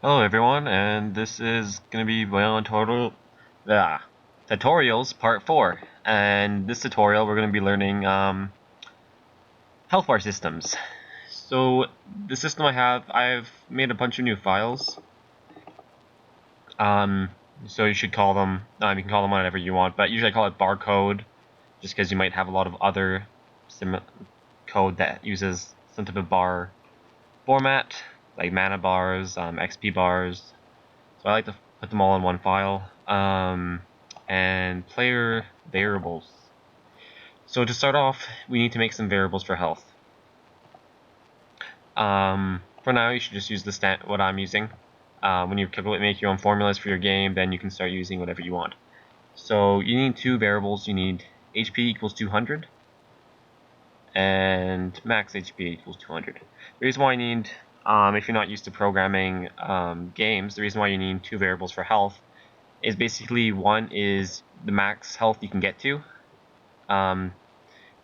Hello everyone, and this is going to be Byond Tutorials Part 4. And this tutorial we're going to be learning health bar systems. So the system I've made a bunch of new files. So you should call them, you can call them whatever you want, but usually I call it barcode, just because you might have a lot of other code that uses some type of bar format, like mana bars, XP bars. So I like to put them all in one file. And player variables. So to start off, we need to make some variables for health. For now, you should just use what I'm using. When you make your own formulas for your game, then you can start using whatever you want. So you need two variables. You need HP equals 200 and max HP equals 200. The reason why I need, if you're not used to programming games, the reason why you need two variables for health is basically one is the max health you can get to, and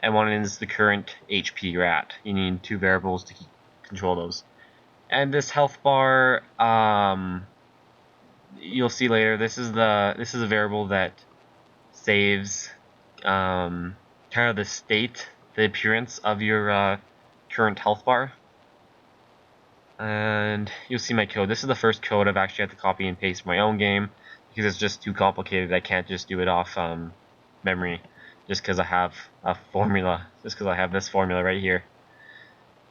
one is the current HP you're at. You need two variables to control those. And this health bar, you'll see later. This is a variable that saves kind of the appearance of your current health bar. And you'll see my code. This is the first code I've actually had to copy and paste for my own game because it's just too complicated. I can't just do it off memory just because I have a formula. Just because I have this formula right here.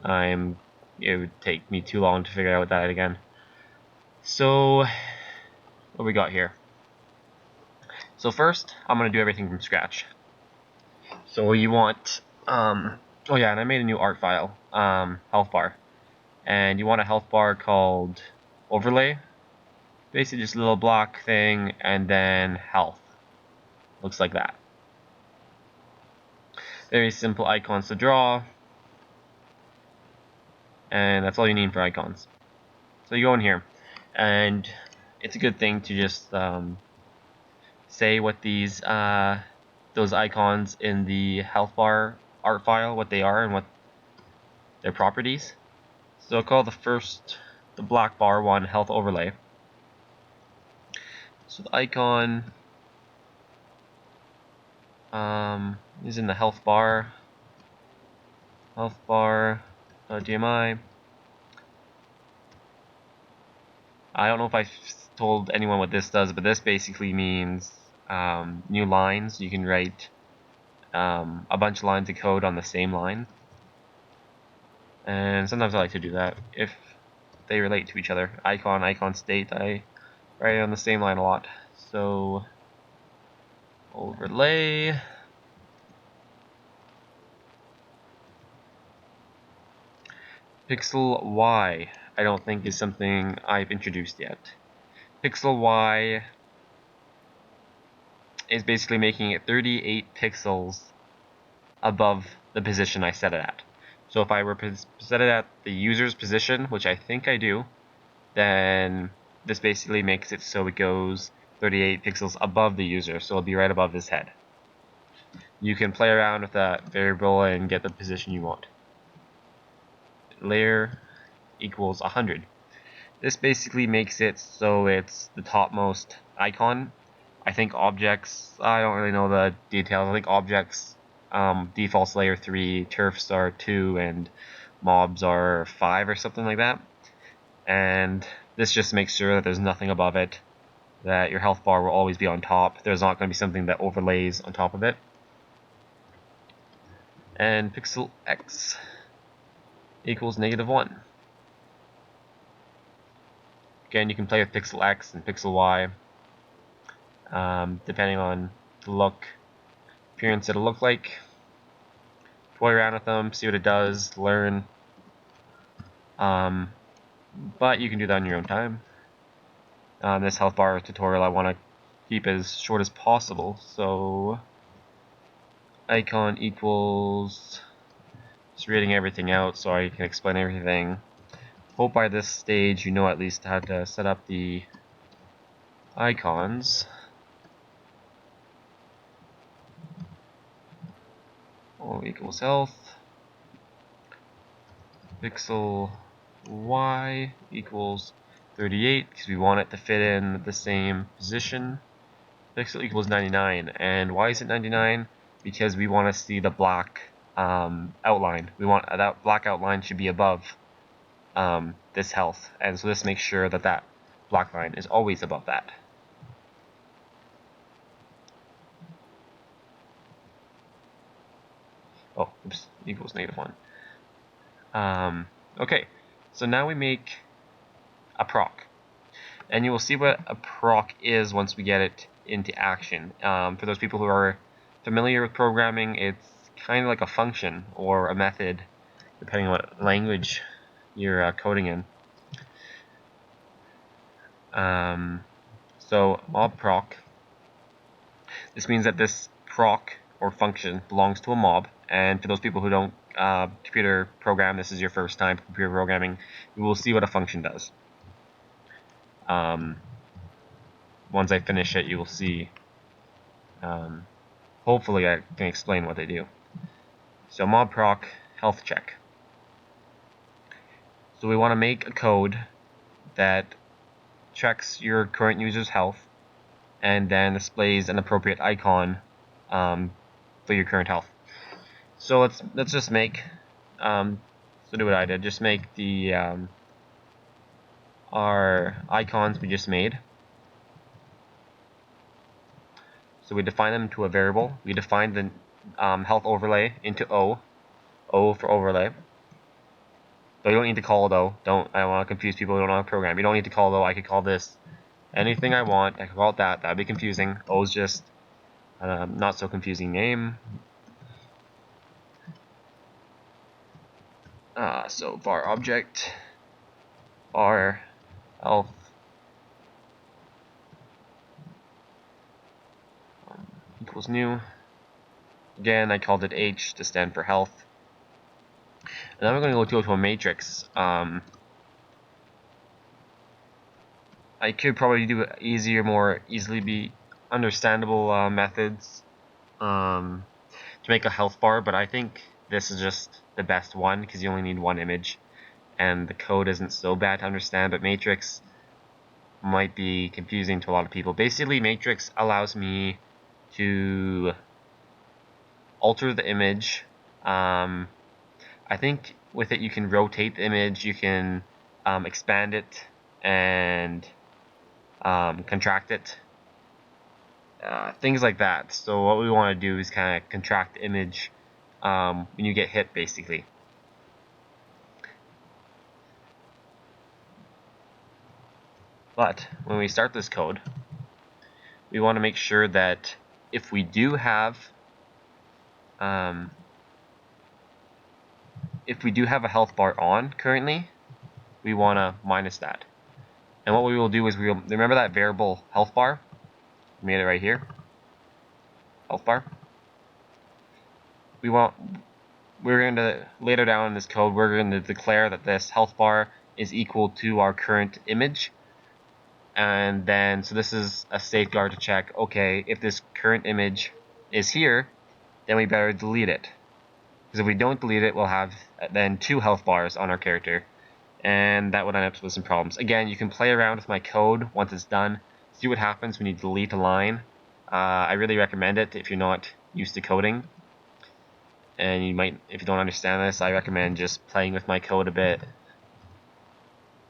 It would take me too long to figure out that again. So what we got here? So first, I'm gonna do everything from scratch. So you want oh yeah, and I made a new art file, health bar, and you want a health bar called overlay. Basically just a little block thing, and then health. Looks like that. Very simple icons to draw, and that's all you need for icons. So you go in here, and it's a good thing to just say what those icons in the health bar art file, what they are and what their properties. So I'll call the black bar one health overlay. So the icon is in the health bar DMI. I don't know if I told anyone what this does, but this basically means new lines. You can write a bunch of lines of code on the same line, and sometimes I like to do that if they relate to each other. Icon state, I write it on the same line a lot. So overlay. Pixel Y, I don't think is something I've introduced yet. Pixel Y is basically making it 38 pixels above the position I set it at. So if I were to set it at the user's position, which I think I do, then this basically makes it so it goes 38 pixels above the user, so it'll be right above his head. You can play around with that variable and get the position you want. Layer equals 100. This basically makes it so it's the topmost icon. I think objects, I don't really know the details. I think objects defaults layer 3, turfs are 2, and mobs are 5 or something like that. And this just makes sure that there's nothing above it, that your health bar will always be on top. There's not going to be something that overlays on top of it. And pixel X equals -1. Again, you can play with pixel X and pixel Y, depending on the appearance it'll look like. Toy around with them, see what it does, learn. But you can do that in your own time. This health bar tutorial I want to keep as short as possible, so icon equals, just reading everything out so I can explain everything. Hope by this stage you know at least how to set up the icons. O equals health. Pixel Y equals 38 because we want it to fit in the same position. Pixel equals 99, and why is it 99? Because we want to see the black outline. We want that black outline should be above this health, and so this makes sure that that black line is always above that. Oh, oops, equals -1. Okay, so now we make a proc, and you will see what a proc is once we get it into action. For those people who are familiar with programming, it's kind of like a function or a method, depending on what language you're coding in. So mob proc, this means that this proc or function belongs to a mob, and for those people who don't computer program, this is your first time computer programming, you will see what a function does. Once I finish it, you will see. Hopefully I can explain what they do. So mob proc health check. So we want to make a code that checks your current user's health and then displays an appropriate icon for your current health. So let's just make so do what I did. Just make the our icons we just made. So we define them to a variable. We define the health overlay into O for overlay. So you don't need to call it O. I don't want to confuse people who don't know how to program. You don't need to call it O. I could call this anything I want. I could call it that. That'd be confusing. O is just not so confusing name. So var object var health equals new. Again, I called it H to stand for health. And then we're going to go to a matrix. I could probably do easier, more easily be understandable methods to make a health bar, but I think this is just the best one because you only need one image and the code isn't so bad to understand, but matrix might be confusing to a lot of people. Basically, matrix allows me to alter the image. I think with it you can rotate the image, you can expand it and contract it, things like that. So what we want to do is kind of contract the image when you get hit, basically. But when we start this code, we want to make sure that if we do have a health bar on currently, we want to minus that. And what we will do is we will remember that variable health bar. We made it right here. Health bar. We're going to later down in this code, we're going to declare that this health bar is equal to our current image. And then, so this is a safeguard to check, okay, if this current image is here, then we better delete it. Because if we don't delete it, we'll have then 2 health bars on our character. And that would end up with some problems. Again, you can play around with my code once it's done. See what happens when you delete a line. I really recommend it if you're not used to coding. And you might, if you don't understand this, I recommend just playing with my code a bit.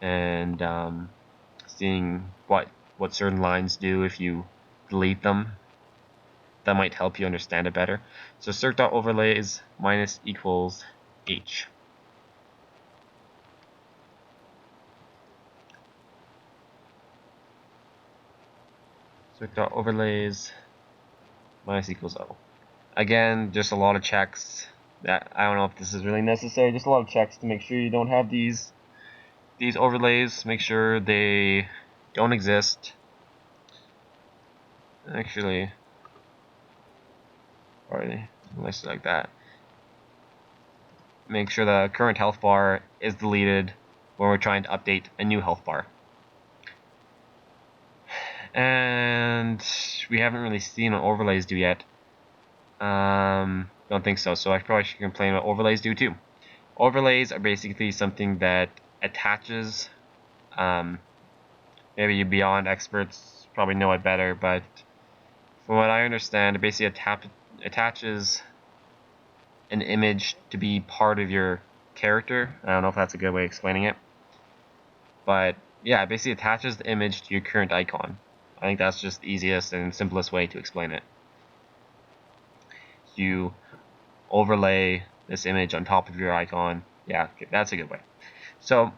And seeing what certain lines do if you delete them. That might help you understand it better. So circ.overlays minus equals H. Circ.overlays minus equals O. Again, just a lot of checks. That I don't know if this is really necessary. Just a lot of checks to make sure you don't have these overlays. Make sure they don't exist. Actually, already listed like that. Make sure the current health bar is deleted when we're trying to update a new health bar. And we haven't really seen what overlays do yet. Don't think so. So I probably should complain what overlays do too. Overlays are basically something that attaches maybe you Byond experts probably know it better, but from what I understand, it basically attaches an image to be part of your character. I don't know if that's a good way of explaining it, but yeah, it basically attaches the image to your current icon. I think that's just the easiest and simplest way to explain it. You overlay this image on top of your icon. Yeah, okay, that's a good way. So,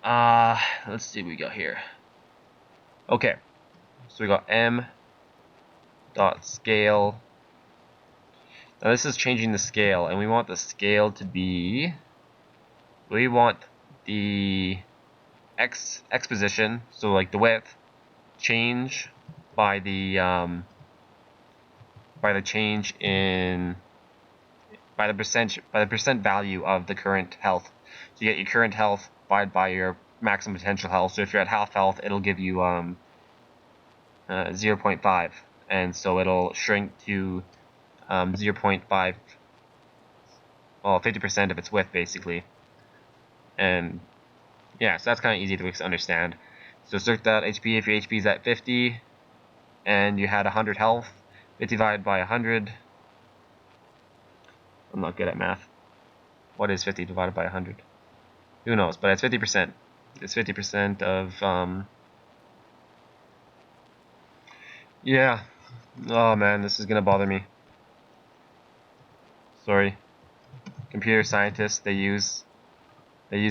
let's see what we got here. Okay, so we got m dot scale. Now this is changing the scale, and we want the scale to be, we want the x position, so like the width, change by the change in by the percent value of the current health. So you get your current health divided by your maximum potential health. So if you're at half health, it'll give you 0.5, and so it'll shrink to 0.5, well, 50% of its width basically. And yeah, so that's kind of easy to understand. So search that HP if your HP is at 50 and you had 100 health. 50 divided by 100. I'm not good at math. What is 50 divided by 100? Who knows? But it's 50%. It's 50% of yeah. Oh man, this is gonna bother me. Sorry. Computer scientists, they use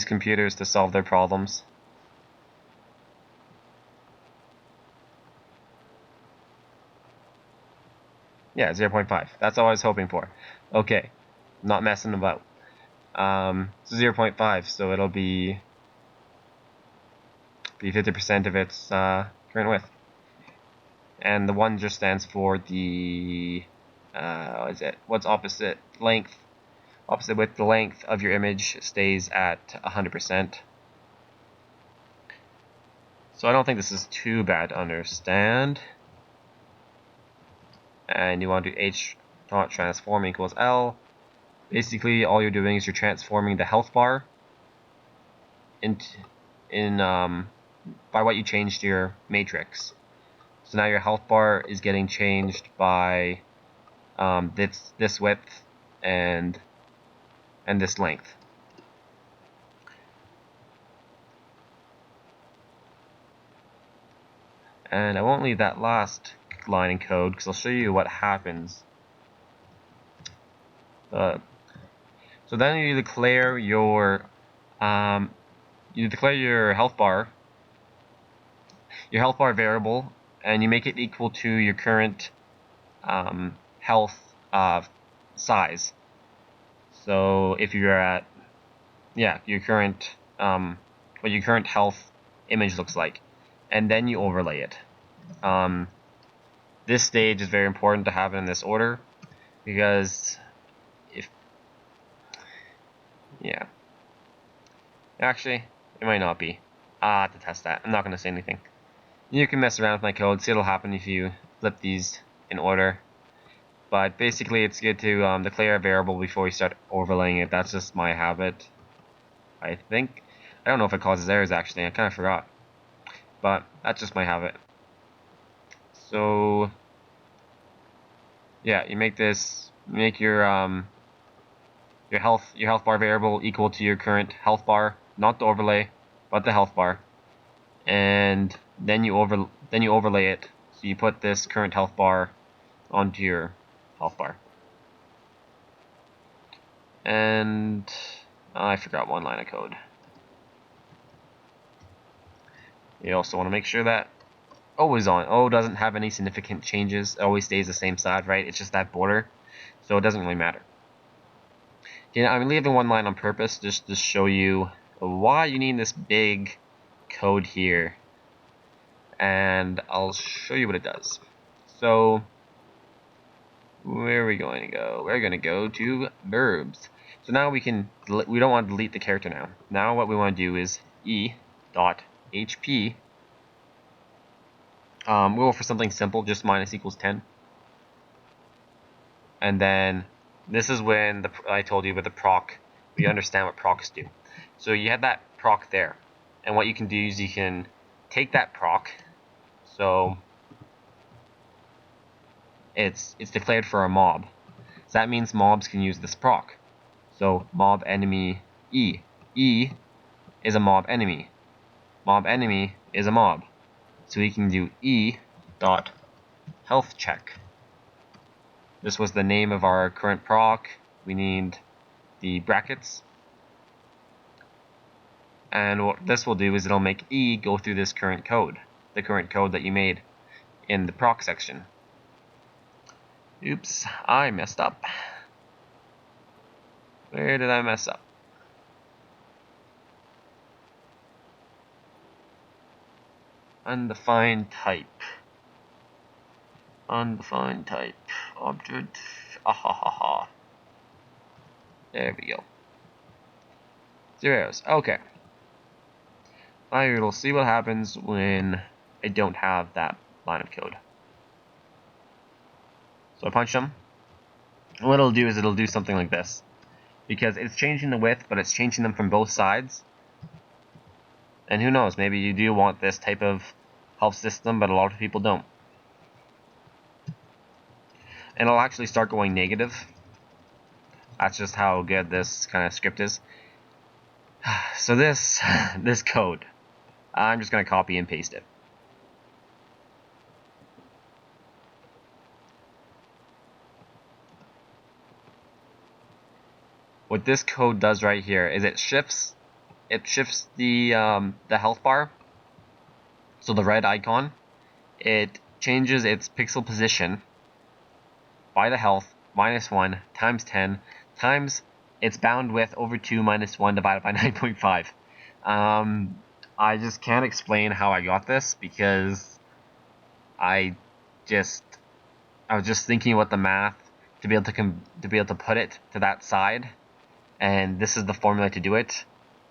computers to solve their problems. Yeah, 0.5. That's all I was hoping for. Okay, not messing about. So 0.5, so it'll be 50% of its current width. And the 1 just stands for the, what is it? What's opposite? Length. Opposite width, the length of your image stays at 100%. So I don't think this is too bad to understand. And you want to do h dot transform equals L. Basically, all you're doing is you're transforming the health bar by what you changed to your matrix. So now your health bar is getting changed by this width and this length. And I won't leave that last line in code because I'll show you what happens. So then you declare your health bar variable, and you make it equal to your current health size. So if you're at your current what your current health image looks like, and then you overlay it. This stage is very important to have in this order because actually it might not be. I have to test that. I'm not going to say anything. You can mess around with my code, see what'll happen if you flip these in order. But basically it's good to declare a variable before you start overlaying it. That's just my habit, I think. I don't know if it causes errors actually, I kind of forgot. But that's just my habit. So yeah, you make your health bar variable equal to your current health bar, not the overlay, but the health bar. And then you overlay it. So you put this current health bar onto your health bar. And I forgot one line of code. You also want to make sure that O is on. O doesn't have any significant changes. It always stays the same side, right? It's just that border. So it doesn't really matter. Okay, I'm leaving one line on purpose just to show you why you need this big code here. And I'll show you what it does. So where are we going to go? We're going to go to verbs. So now we don't want to delete the character now. Now what we want to do is e.hp. We'll go for something simple, just minus equals 10. And then this is when I told you about the proc. We understand what procs do. So you have that proc there. And what you can do is you can take that proc, so it's declared for a mob. So that means mobs can use this proc. So mob enemy E. E is a mob enemy. Mob enemy is a mob. So we can do E dot health check. This was the name of our current proc. We need the brackets. And what this will do is it'll make E go through this current code. The current code that you made in the proc section. Oops, I messed up. Where did I mess up? Undefined type. Undefined type. Object. Ahahaha. There we go. Zeros. Okay. We'll see what happens when I don't have that line of code. So I punch them. What it'll do is it'll do something like this. Because it's changing the width, but it's changing them from both sides. And who knows, maybe you do want this type of health system, but a lot of people don't. And it'll actually start going negative. That's just how good this kind of script is. So this code, I'm just going to copy and paste it. What this code does right here is it shifts the health bar. So the red icon, it changes its pixel position by the health -1 times 10 times its bound width over 2 minus 1 divided by 9.5. I just can't explain how I got this because I was just thinking about the math to be able to put it to that side, and this is the formula to do it.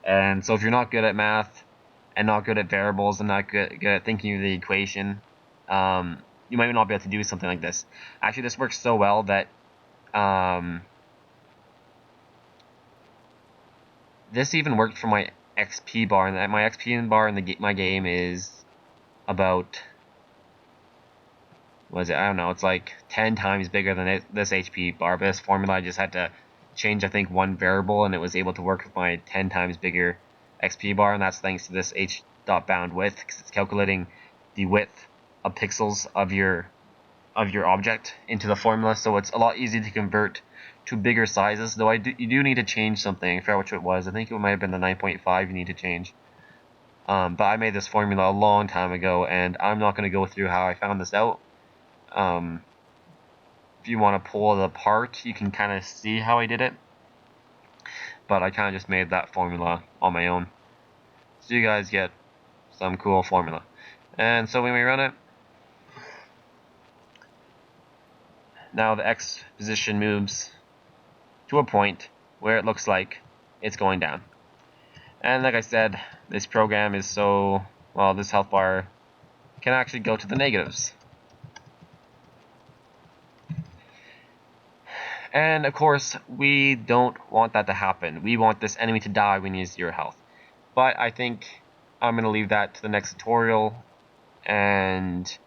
And so if you're not good at math and not good at variables and not good at thinking of the equation, you might not be able to do something like this. Actually, this works so well that this even worked for my XP bar, and my XP bar in my game is about, what is it? I don't know. It's like 10 times bigger than this HP bar. But this formula, I just had to change, I think, one variable, and it was able to work with my 10 times bigger XP bar, and that's thanks to this h.bound width, because it's calculating the width of pixels of your object into the formula, so it's a lot easier to convert to bigger sizes. Though you do need to change something. I forgot which it was. I think it might have been the 9.5 you need to change. But I made this formula a long time ago, and I'm not going to go through how I found this out. If you want to pull it apart, you can kind of see how I did it. But I kind of just made that formula on my own. So you guys get some cool formula. And so when we run it, now the X position moves to a point where it looks like it's going down. And like I said, this program is so, well, this health bar can actually go to the negatives. And of course, we don't want that to happen. We want this enemy to die when he has 0 health. But I think I'm going to leave that to the next tutorial, and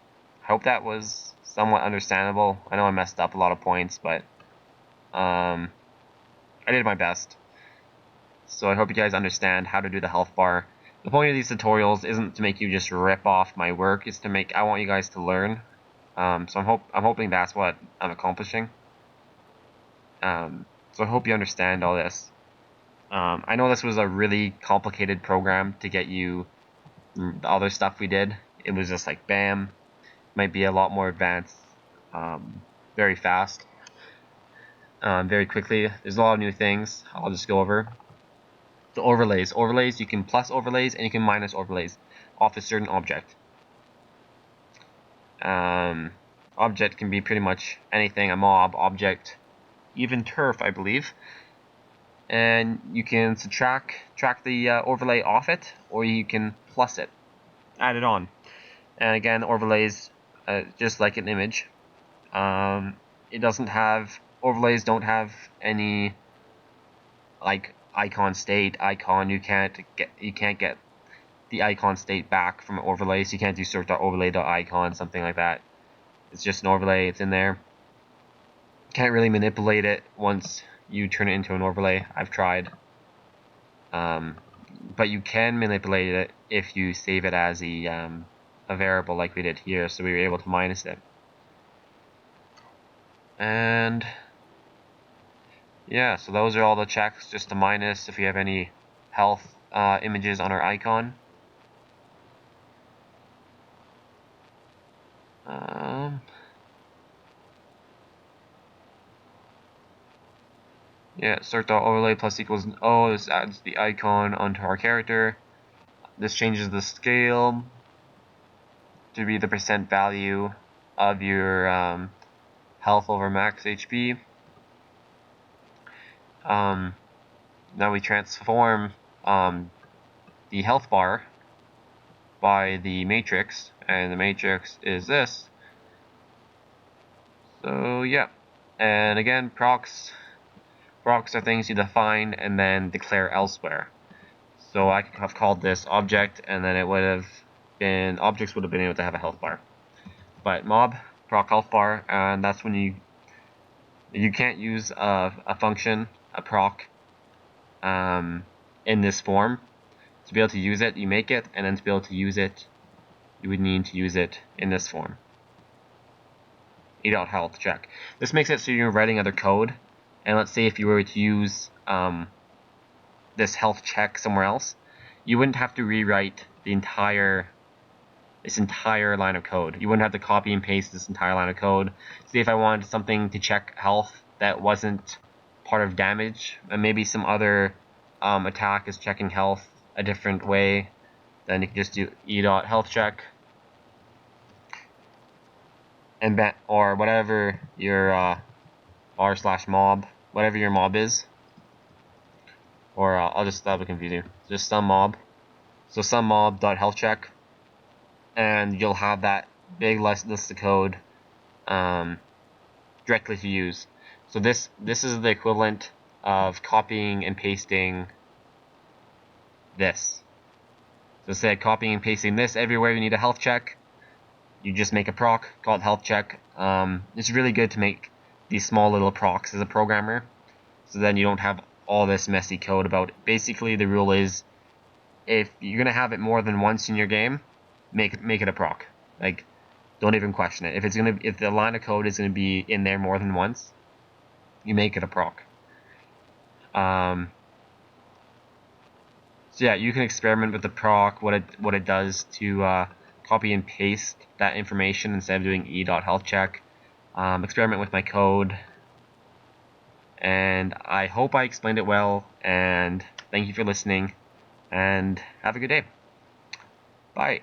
I hope that was somewhat understandable. I know I messed up a lot of points, but I did my best. So I hope you guys understand how to do the health bar. The point of these tutorials isn't to make you just rip off my work. It's to make, I want you guys to learn. So I'm hoping that's what I'm accomplishing. So I hope you understand all this. I know this was a really complicated program to get you the other stuff we did. It was just like bam. Might be a lot more advanced, very fast, very quickly. There's a lot of new things I'll just go over. The overlays. Overlays, you can plus overlays and you can minus overlays off a certain object. Object can be pretty much anything, a mob, object, even turf, I believe. And you can subtract the overlay off it, or you can plus it, add it on. And again, overlays, just like an image, it doesn't have, overlays don't have any like icon state, icon. You can't get the icon state back from an overlay, so you can't do search.overlay.icon, something like that. It's just an overlay, it's in there. Can't really manipulate it once you turn it into an overlay. I've tried. But you can manipulate it if you save it as a variable like we did here, so we were able to minus it. And yeah, so those are all the checks, just to minus if we have any health images on our icon. Yeah, search.overlay plus equals O. This adds the icon onto our character. This changes the scale to be the percent value of your health over max HP. Now we transform the health bar by the matrix, and the matrix is this. So yeah, and again, procs are things you define and then declare elsewhere. So I could have called this object, and then it would have been, objects would have been able to have a health bar. But mob, proc health bar, and that's when you can't use a function, a proc, in this form. To be able to use it, you make it, and then to be able to use it, you would need to use it in this form. E.health check. This makes it so you're writing other code, and let's say if you were to use this health check somewhere else, you wouldn't have to rewrite this entire line of code. You wouldn't have to copy and paste this entire line of code. Say if I wanted something to check health that wasn't part of damage, and maybe some other attack is checking health a different way, then you can just do e.health check, and or whatever your r/mob, whatever your mob is, or I'll just, that'll confuse you. Just some mob. So some mob.health check, and you'll have that big list of code directly to use. So this is the equivalent of copying and pasting this. So instead of copying and pasting this everywhere you need a health check, you just make a proc called health check. It's really good to make these small little procs as a programmer, so then you don't have all this messy code about it. Basically, the rule is, if you're gonna have it more than once in your game, make it a proc. Like, don't even question it. If the line of code is gonna be in there more than once, you make it a proc. So yeah, you can experiment with the proc, what it does to copy and paste that information instead of doing e.health check. Experiment with my code, and I hope I explained it well, and thank you for listening, and have a good day. Bye.